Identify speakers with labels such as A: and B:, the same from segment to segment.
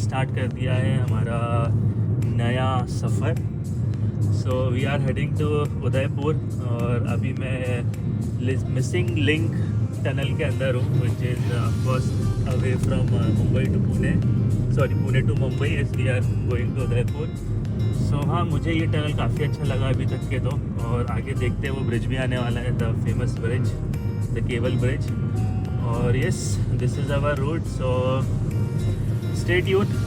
A: Start कर दिया है हमारा नया सफ़र। So we are heading to Udaipur और अभी मैं मिसिंग लिंक टनल के अंदर हूँ, which is of course away from Mumbai to Pune, sorry Pune to Mumbai, as we are going to Udaipur. So हाँ, मुझे ये टनल काफ़ी अच्छा लगा अभी तक के तो, और आगे देखते हैं वो ब्रिज भी आने वाला है, the famous bridge, the cable bridge. और yes, this is our route, so stay tuned.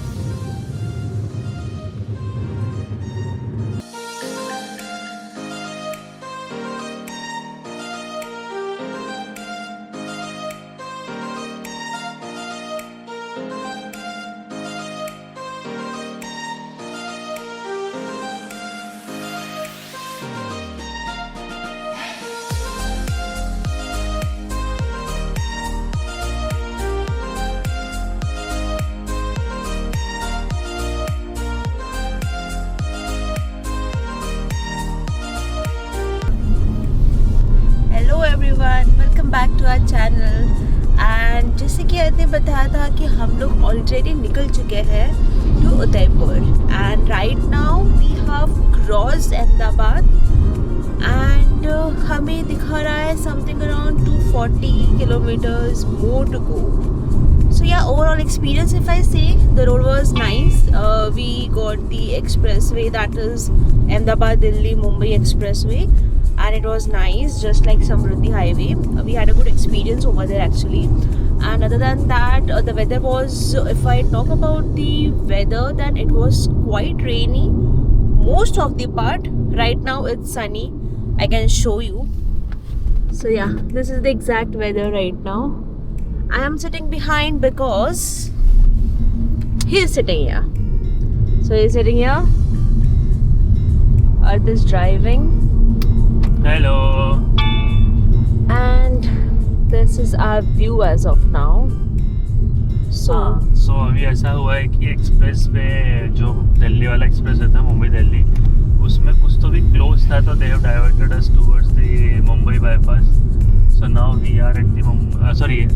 B: Welcome back to our channel. And जैसे कि आपने बताया था कि हम लोग ऑलरेडी निकल चुके हैं to Udaipur, and right now we have crossed Ahmedabad and हमें दिखा रहा है something around 240 kilometers more to go. So yeah, overall experience, if I say, the road was nice. We got the expressway, that is Ahmedabad Delhi Mumbai expressway, and it was nice, just like Samruddhi highway. We had a good experience over there actually. And other than that, the weather was, if I talk about the weather, then it was quite rainy most of the part. Right now it's sunny, I can show you. So yeah, this is the exact weather right now. I am sitting behind because he is sitting here. So he is sitting here, Arth is driving.
A: Hello.
B: And this is our view as of now.
A: सो अभी ऐसा हुआ है कि express पे जो दिल्ली वाला express रहता है, मुंबई दिल्ली, उसमें कुछ तो भी क्लोज था, तो they have diverted us towards the Mumbai bypass. So now we are at the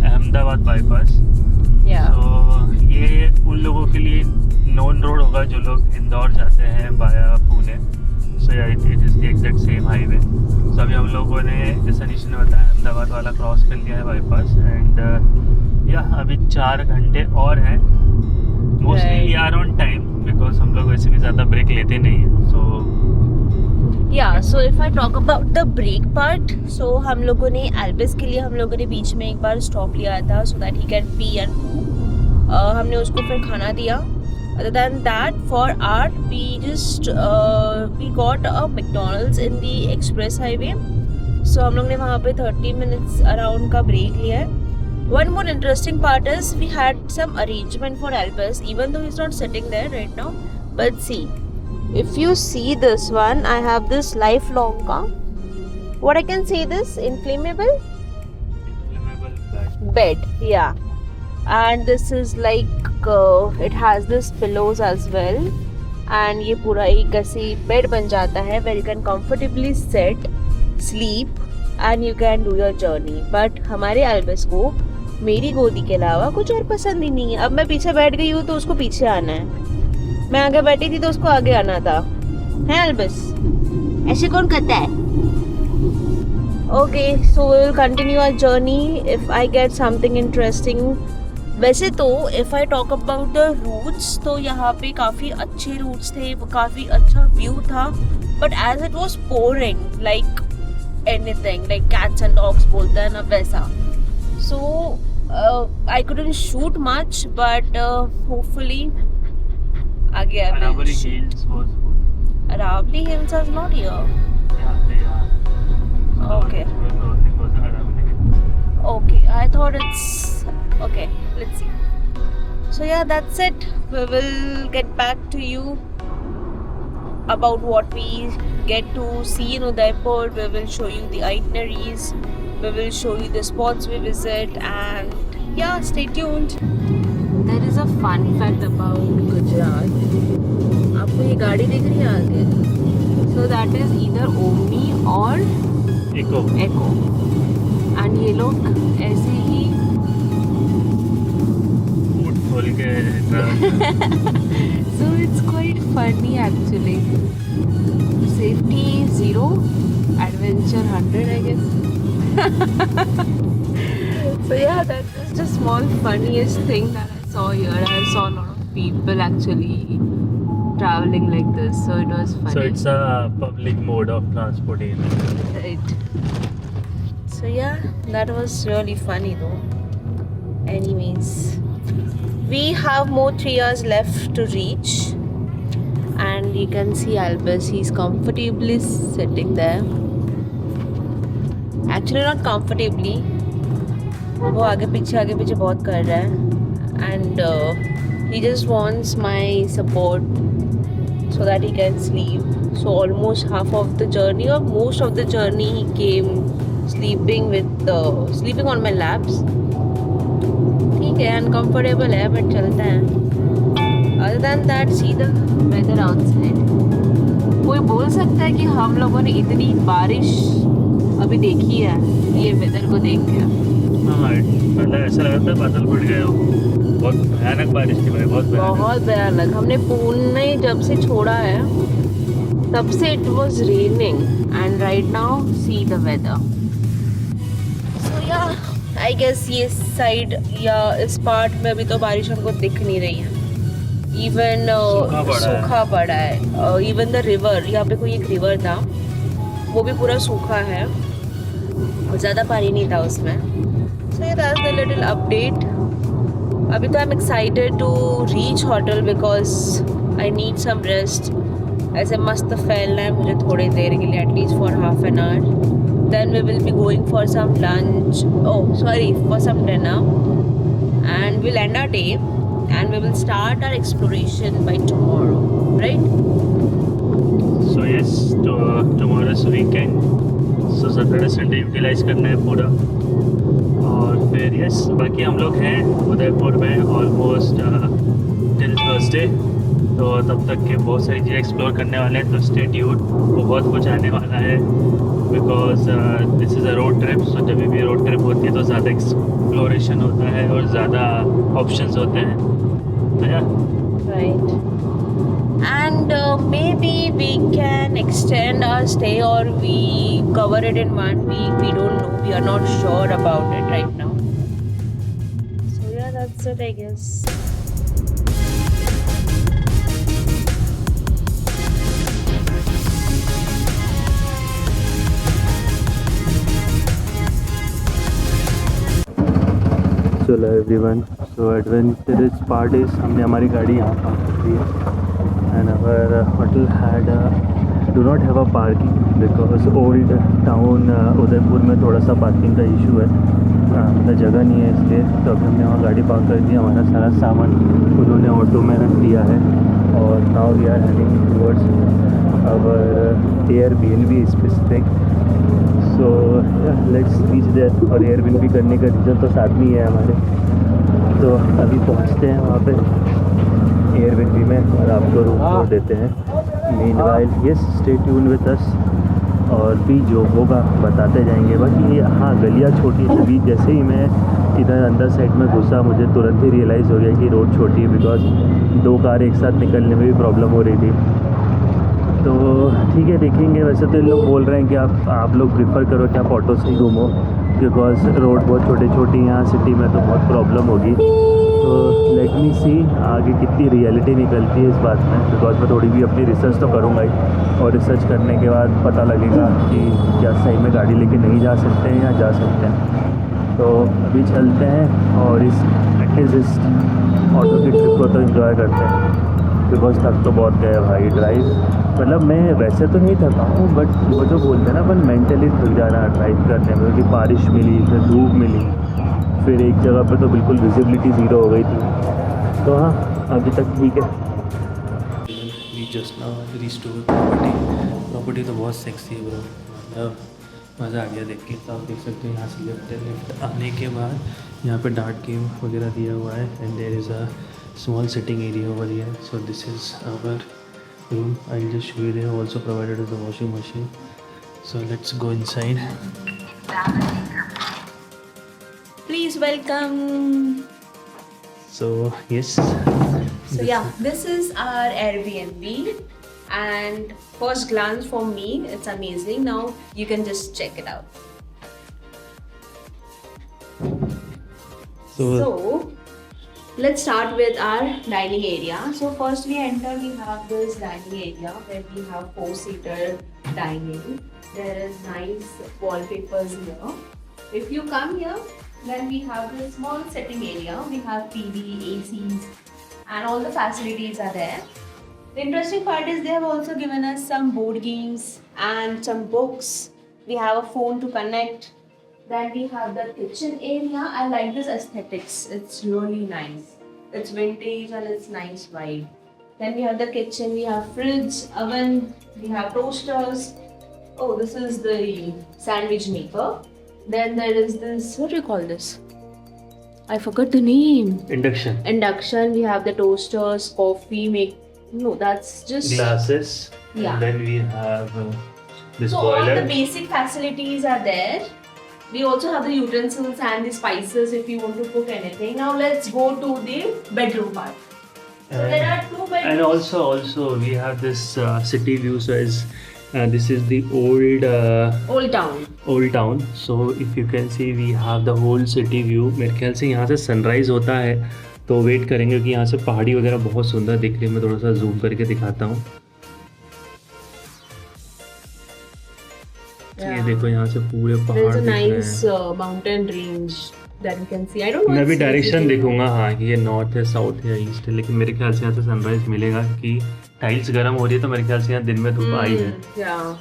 A: Ahmedabad bypass. So ये उन लोगों के लिए नोन रोड होगा जो लोग इंदौर जाते हैं बाया Pune. So ya it is the exact same highway. So अभी हम लोगों ने, जैसा निशा ने बताया, अहमदाबाद वाला क्रॉस कर लिया है बाईपास, एंड या अभी 4 घंटे और हैं। Mostly we are on time because हम लोग वैसे भी ज़्यादा ब्रेक लेते नहीं हैं।
B: So if I talk about the break part, so हम लोगों ने एल्बिस के लिए हम लोगों ने बीच में एक बार स्टॉप लिया था, so that he can P and हमने उसको फिर खाना दिया। Other than that, for our we got a McDonald's in the express highway. So हम लोग ने वहाँ पे 30 minutes around का break लिया है. One more interesting part is we had some arrangement for Albus, even though he's not sitting there right now. But see, if you see this one, I have this lifelong ka. What I can say this inflammable bed, yeah. And this is like it has this pillows as well, and ये पूरा एक ऐसी bed बन जाता है where you can comfortably sit, sleep and you can do your journey. But हमारे albus को मेरी गोदी के अलावा कुछ और पसंद ही नहीं है। अब मैं पीछे बैठ गई हूँ तो उसको पीछे आना है, मैं आगे बैठी थी तो उसको आगे आना था, है अल्बस? ऐसे कौन करता है? Okay, so we will continue our journey if I get something interesting. वैसे तो if I talk about the routes, तो यहाँ पे काफ़ी अच्छे रूट्स थे, वो काफ़ी अच्छा व्यू था, but as it was pouring like anything, like cats and dogs बोलते हैं ना वैसा। So I couldn't shoot much, but hopefully आगे
A: Aravali Hills was good.
B: Aravali Hills is not here.
A: Yeah, they are.
B: Okay.
A: It was Aravali Hills.
B: Okay, I thought it's okay. Let's see. So yeah, that's it. We will get back to you about what we get to see in Udaipur. We will show you the itineraries. We will show you the spots we visit, and yeah, stay tuned. There is a fun fact about Gujarat. आपको ये गाड़ी दिख रही है आगे? So that is either Omni or Echo. And ये लोग ऐसे ही
A: खोल के travel.
B: So it's quite funny actually. Safety 0, adventure 100 I guess. So yeah, that was the small funniest thing that I saw here. I saw a lot of people actually traveling like this, so it was funny.
A: So it's a public mode of transportation.
B: Right. So yeah, that was really funny though. Anyways, we have more 3 hours left to reach, and you can see Albus. He's comfortably sitting there. Actually, not comfortably. वो आगे पीछे बहुत कर रहा है, and he just wants my support so that he can sleep. So almost half of the journey or most of the journey he came sleeping on my laps. ठीक है, uncomfortable है but चलता है. Other than that, see the weather outside. कोई बोल सकता है कि हम लोगों ने इतनी बारिश अभी देखी है ये वेदर को देख के?
A: हाँ, मतलब ऐसा लग रहा था बादल फट गए हो। बहुत भयानक बारिश थी भाई, बहुत
B: भयानक। हमने पुणे जब से छोड़ा है तब से it was raining, and right now see the weather. So ya I guess ये साइड या इस पार्ट में अभी तो बारिश हमको दिख नहीं रही है. इवन सूखा पड़ा है. इवन द रिवर, यहाँ पे कोई एक रिवर था वो भी पूरा सूखा है, ज़्यादा पानी नहीं था उसमें. So yeah, that's the little update. अभी तो I'm excited to reach hotel because I need some rest. ऐसे मस्त फैलना है मुझे थोड़ी देर के लिए, at least for half an hour. Then we will be going for some lunch. For some dinner. And we'll end our day and we will start our exploration by tomorrow, right?
A: So yes, tomorrow's weekend. So Saturday Sunday utilise करना है पूरा. और फिर yes, बाकी हम लोग हैं उदयपुर में ऑलमोस्ट टिल थर्सडे. तो तब तक के बहुत सारी चीज़ें एक्सप्लोर करने वाले हैं, तो स्टे ट्यून्ड. वो बहुत कुछ आने वाला है because this is a road trip. So जब भी रोड ट्रिप होती है तो ज़्यादा एक्सप्लोरेशन होता है और ज़्यादा ऑप्शंस होते हैं. तो या
B: Right. And maybe we can extend our stay or we cover it in 1 week. We don't know. We are not sure about it right now. So yeah, that's it I guess.
A: चलो everyone, so adventurous part is हमने हमारी गाड़ी यहाँ park कर दी है. And our hotel had do not have a parking because old town Udaipur में थोड़ा सा पार्किंग का इशू है, मतलब जगह नहीं है इसलिए. तो अभी हमने वहाँ गाड़ी पार्क कर दी. हमारा सारा सामान उन्होंने ऑटो में रख दिया है और now we are heading towards our Airbnb specific. So let's reach there. और एयरबीएनबी करने का रीज़न तो साथ में ही है हमारे. तो अभी पहुंचते हैं वहाँ पे एयरबीएनबी में और आपको रूम छोड़ देते हैं. Meanwhile yes, stay tune with us और भी जो होगा बताते जाएंगे. बाकी ये हाँ, गलियाँ छोटी सभी. जैसे ही मैं इधर अंदर साइड में घुसा मुझे तुरंत ही रियलाइज़ हो गया कि रोड छोटी है बिकॉज 2 कार एक साथ निकलने में भी प्रॉब्लम हो रही थी. तो ठीक है, देखेंगे. वैसे तो इन लोग बोल रहे हैं कि आप लोग प्रिफर करो कि आप ऑटो से ही घूमो बिकॉज रोड बहुत छोटी यहाँ सिटी में तो बहुत प्रॉब्लम होगी. तो लेट मी सी आगे कितनी रियलिटी निकलती है इस बात में, बिकॉज मैं थोड़ी भी अपनी रिसर्च तो करूँगा ही और रिसर्च करने के बाद पता लगेगा कि क्या सही में गाड़ी लेके नहीं जा सकते हैं या जा सकते हैं. तो अभी चलते हैं और इस एटलीस्ट इस ऑटो की ट्रिप को तो इन्जॉय करते हैं बिकॉज थक तो बहुत गए भाई. ड्राइव मतलब मैं वैसे तो नहीं थका हूँ बट वो जो बोलते हैं ना अपन मेंटली थक जाना ड्राइव करने में, क्योंकि बारिश मिली, फिर धूप मिली, फिर एक जगह पे तो बिल्कुल विजिबिलिटी ज़ीरो हो गई थी. तो हाँ, अभी तक ठीक है. We just now restore property तो बहुत सेक्सी है ब्रो. मज़ा आ गया देख के. तो आप देख सकते हो यहाँ से लिफ्ट आने के बाद यहाँ पे डार्ट गेम वगैरह दिया हुआ है and there is a small sitting area over here. So this is our room. I'll just show you. They have also provided us a washing machine. So let's go inside.
B: Please welcome.
A: So yes.
B: So yeah, this is our Airbnb, and first glance for me, it's amazing. Now you can just check it out. So let's start with our dining area. So first we enter, we have this dining area where we have 4-seater dining. There is nice wallpapers here. If you come here, then we have this small sitting area. We have TV, ACs, and all the facilities are there. The interesting part is they have also given us some board games and some books. We have a phone to connect. Then we have the kitchen area. I like this aesthetics. It's really nice. It's vintage and it's nice vibe. Then we have the kitchen. We have fridge, oven. We have toasters. Oh, this is the sandwich maker. Then there is this, what do you call this? I forgot the name.
A: Induction.
B: Induction. We have the toasters, coffee make. No, that's just
A: Glasses.
B: Yeah.
A: And then we have this
B: so
A: boiler.
B: all the basic facilities are there. We also have the utensils and the spices if you want to cook anything. Now let's go to the bedroom part. So there are 2 bedrooms.
A: And also we have this city view. So this is the
B: Old Town.
A: old town. So if you can see, we have the whole city view. मेरे ख्याल से यहाँ से sunrise होता है, तो wait करेंगे कि यहाँ से पहाड़ी वगैरह बहुत सुंदर दिख रही है. मैं थोड़ा सा जूम करके दिखाता हूँ. ये देखो यहाँ से पूरे
B: There
A: पहाड़
B: is a
A: दिख रहे
B: nice
A: हैं.
B: mountain range that you can see. I don't know.
A: मैं भी
B: it's
A: डायरेक्शन
B: easy to-
A: देखूंगा हाँ कि ये नॉर्थ है, साउथ है, ईस्ट है, लेकिन मेरे ख्याल से यहाँ से सनराइज मिलेगा क्योंकि टाइल्स गर्म हो रही है, तो मेरे ख्याल से यहाँ दिन में धूप आई है.
B: Yeah.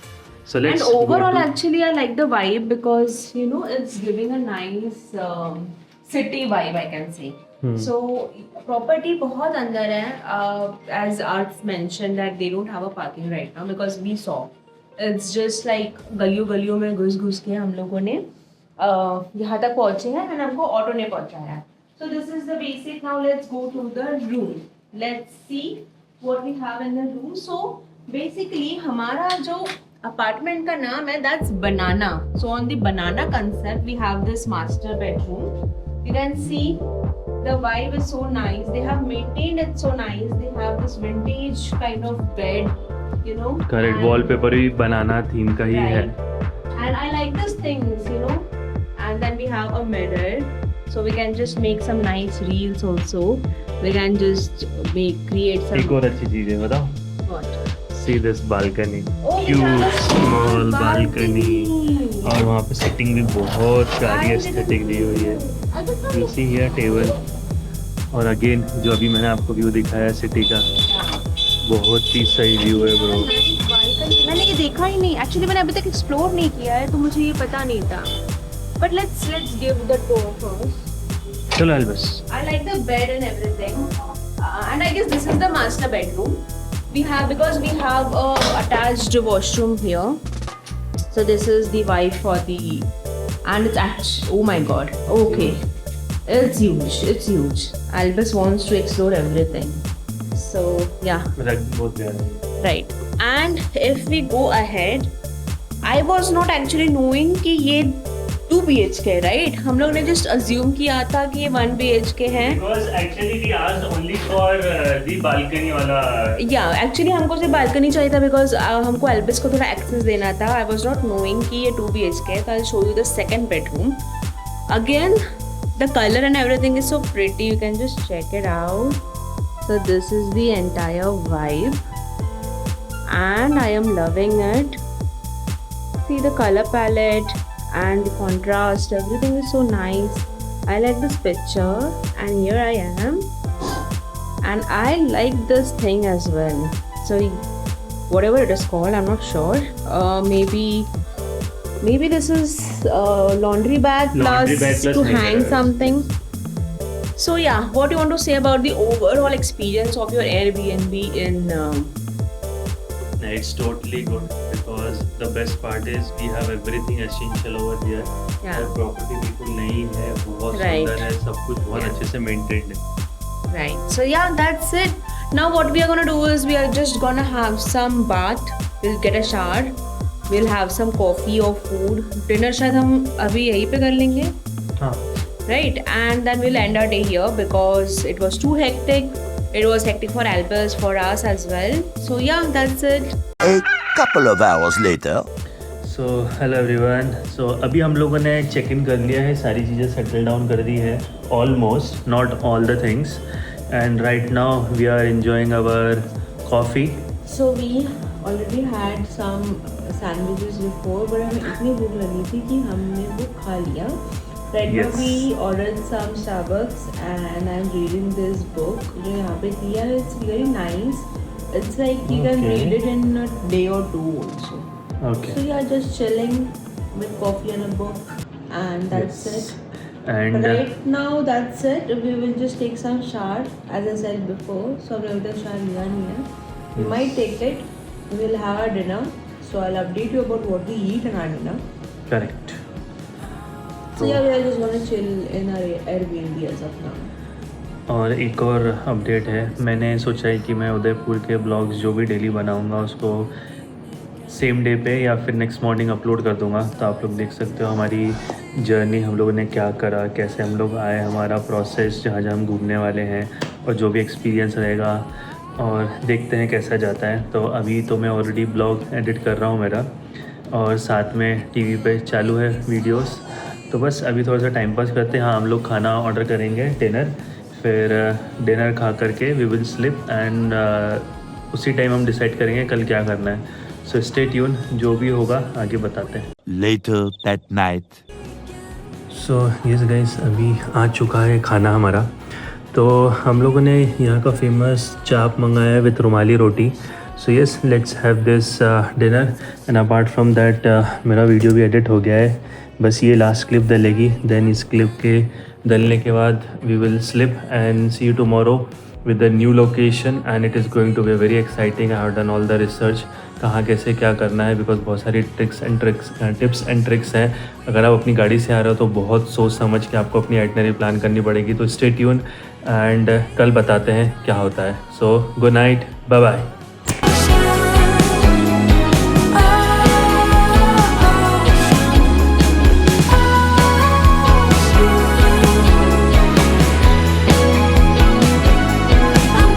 A: So let's
B: And overall,
A: go to...
B: actually, I like the vibe because you know it's giving a nice city vibe, I can say. So property बहुत अंदर है. As Arts mentioned that they don't have a parking right now because we saw it's just like गलियों में घुस के हम लोगों ने यहाँ तक पहुँचे हैं and हमको ऑटो ने पहुँचाया है. So this is the basic. Now let's go to the room. Let's see what we have in the room. So basically हमारा जो apartment का नाम है that's Banana. So on the Banana concept we have this master bedroom. You can see the vibe is so nice. They have maintained it so nice. They have this vintage kind of bed, you know.
A: Correct.
B: and-
A: wallpaper भी बनाना theme का ही है.
B: And I like these things, you know. And then we have a mirror, so we can just make some nice reels also. We can just create some.
A: एक और अच्छी चीज है, बताओ.
B: What?
A: See this balcony.
B: Oh, we
A: Cute
B: have a
A: small balcony.
B: balcony.
A: और वहाँ पे sitting भी बहुत प्यारी
B: I
A: एस्थेटिक दी हुई है.
B: I just
A: You see here table. और अगेन जो अभी मैंने आपको व्यू दिखाया सिटी का, बहुत ही सही व्यू है ब्रो.
B: मैंने ये देखा ही नहीं. एक्चुअली मैंने अभी तक एक्सप्लोर नहीं किया है, तो मुझे ये पता नहीं था. But let's give the tour first.
A: चलो Albus.
B: I like the bed and everything. And I guess this is the master bedroom. Because we have a attached washroom here. So this is the vibe for the, and it's actually, oh my god, okay. It's huge. Albus wants to explore everything. So yeah,
A: बहुत प्यारा है.
B: right. And if we go ahead, I was not actually knowing कि ये 2 BHK, right? हम लोग ने just assume किया था कि ये 1 BHK है.
A: Because actually we asked only for the balcony वाला.
B: Yeah, actually हमको सिर्फ बालकनी चाहिए था because हमको एल्बिस को थोड़ा एक्सेस देना था. I was not knowing कि ये 2 BHK है. I'll show you the second bedroom. Again, the color and everything is so pretty. You can just check it out. So this is the entire vibe, and I am loving it. See the color palette and the contrast. Everything is so nice. I like this picture, and here I am. And I like this thing as well. So whatever it is called, I'm not sure. Maybe this is laundry bag plus to hang
A: mirror.
B: something. So yeah, what do you want to say about the overall experience of your Airbnb in?
A: It's totally good because the best part is we have everything essential over here.
B: Yeah.
A: और property बिल्कुल नई है, बहुत
B: Right.
A: सुंदर है, सब कुछ बहुत
B: Yeah.
A: अच्छे से मेंटेन्ड है.
B: Right. So yeah, that's it. Now what we are gonna do is we are just gonna have some bath. We'll get a shower. We'll have some coffee or food. Dinner शायद हम अभी यहीं पे कर लेंगे.
A: हाँ.
B: right? And then we'll end our day here because it was too hectic. It was hectic for Albers, for us as well. So yeah, that's it.
C: A couple of hours later.
A: So hello everyone. So अभी हम लोगों ने check in कर लिया है, सारी चीज़ें settle down कर दी है, almost, not all the things. And right now we are enjoying our coffee.
B: So we already had some sandwiches before, but हमें इतनी भूख लगी थी कि हमने वो खा लिया. Right now
A: Yes.
B: we ordered some Starbucks and I'm reading this book जो यहाँ पे दिया है. It's very nice. It's like you can
A: Okay.
B: read it in a day or two also.
A: Okay.
B: So yeah, just chilling with coffee and a book, and that's it.
A: And
B: Right now, that's it. We will just take some shower, as I said before. So हमने अभी तक shower लिया नहीं है. We
A: Yes.
B: might take it. We will have our dinner. So I'll update you about what we eat in our dinner.
A: Correct.
B: So yeah, we are just gonna chill in our Airbnb as of now.
A: और एक और update है, मैंने सोचा है कि मैं उदयपुर के ब्लॉग्स जो भी डेली बनाऊंगा उसको सेम डे पे या फिर नेक्स्ट मॉर्निंग अपलोड कर दूंगा. तो आप लोग देख सकते हो हमारी जर्नी, हम लोगों ने क्या करा, कैसे हम लोग आए, हमारा प्रोसेस, जहाँ जहाँ हम घूमने वाले हैं और जो भी एक्सपीरियंस रहेगा, और देखते हैं कैसा जाता है. तो अभी तो मैं ऑलरेडी ब्लॉग एडिट कर रहा हूँ मेरा, और साथ में टीवी पे चालू है वीडियोस. तो बस अभी थोड़ा सा टाइम पास करते हैं. हाँ, हम लोग खाना ऑर्डर करेंगे, डिनर. फिर डिनर खा करके वी विल स्लिप एंड उसी टाइम हम डिसाइड करेंगे कल क्या करना है. सो स्टे ट्यून, जो भी होगा आगे बताते हैं.
C: Later that night.
A: So yes guys, अभी आ चुका है खाना हमारा. तो हम लोगों ने यहाँ का फेमस चाप मंगाया है with rumali roti. So yes, let's have this dinner. And apart from that मेरा वीडियो भी एडिट हो गया है. बस ये लास्ट क्लिप डलेगी, देन इस क्लिप के डलने के बाद we will sleep and see you tomorrow with a new location and it is going to be very exciting. I have done all the research कहाँ कैसे क्या करना है, बिकॉज बहुत सारी टिप्स एंड ट्रिक्स हैं. अगर आप अपनी गाड़ी से आ रहे हो तो बहुत सोच समझ के आपको अपनी आइटनरी प्लान करनी पड़ेगी. तो स्टे ट्यून एंड कल बताते हैं क्या होता है. So good night, bye bye.